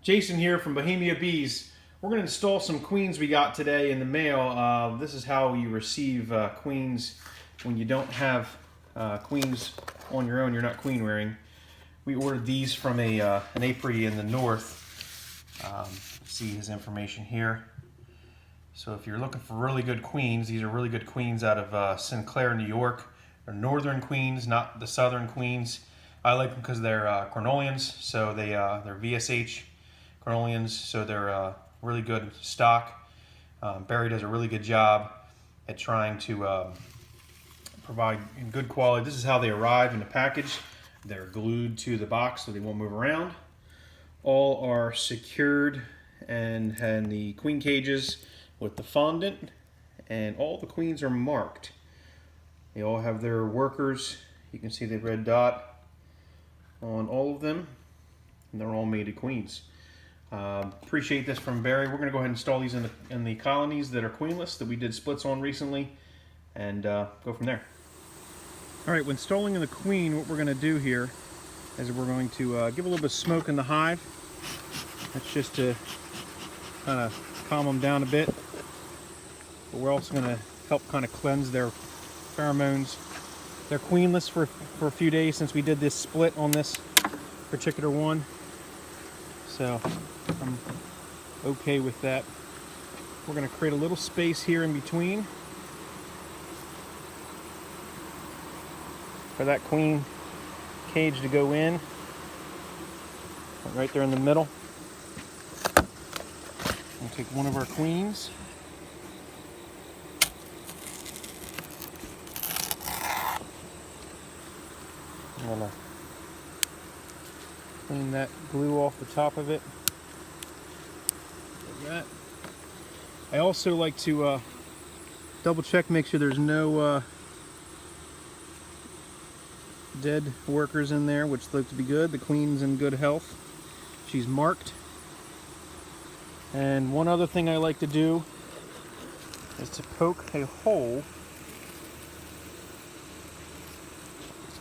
Jason here from Bohemia Bees. We're going to install some queens we got today in the mail. This is how you receive queens when you don't have queens on your own. You're not queen rearing. We ordered these from an apiary in the north. See his information here. So if you're looking for really good queens, these are really good queens out of Sinclair, New York. They're northern queens, not the southern queens. I like them because they're cornolians, so they're VSH cornolians, so they're really good stock. Barry does a really good job at trying to provide good quality. This is how they arrive in the package. They're glued to the box so they won't move around. All are secured and the queen cages with the fondant, and all the queens are marked. They all have their workers. You can see the red dot on all of them, and they're all mated queens. Appreciate this from Barry. We're going to go ahead and install these in the colonies that are queenless that we did splits on recently, and go from there. All right, when installing in the queen, what we're going to do here is we're going to give a little bit of smoke in the hive. That's just to kind of calm them down a bit. But we're also going to help kind of cleanse their pheromones. They're queenless for a few days since we did this split on this particular one. So I'm okay with that. We're going to create a little space here in between for that queen cage to go in. Right there in the middle. We'll take one of our queens. I'm going to clean that glue off the top of it. Like that. I also like to double check, make sure there's no dead workers in there, which look to be good. The queen's in good health. She's marked. And one other thing I like to do is to poke a hole.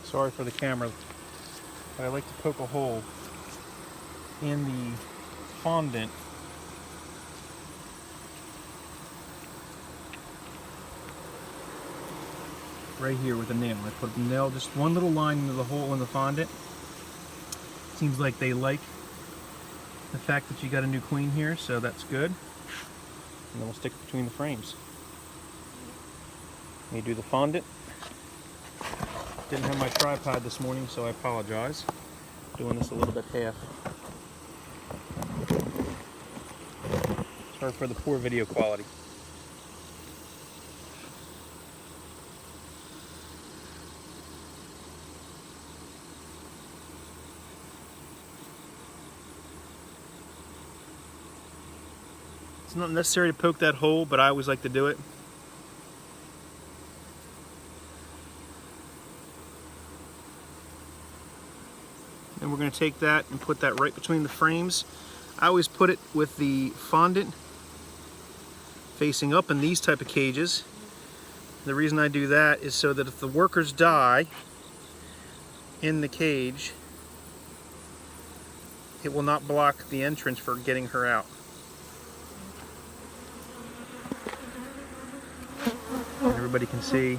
Sorry for the camera, but I like to poke a hole in the fondant right here with a nail. I put a nail, just one little line into the hole in the fondant. Seems like they like the fact that you got a new queen here, so that's good. And then we'll stick it between the frames. Let me do the fondant. Didn't have my tripod this morning, so I apologize. Doing this a little bit half. Sorry for the poor video quality. It's not necessary to poke that hole, but I always like to do it. And we're going to take that and put that right between the frames. I always put it with the fondant facing up in these type of cages. The reason I do that is so that if the workers die in the cage, it will not block the entrance for getting her out. And everybody can see.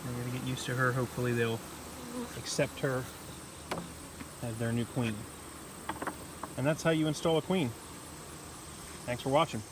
They're going to get used to her. Hopefully they'll accept her as their new queen. And that's how you install a queen. Thanks for watching.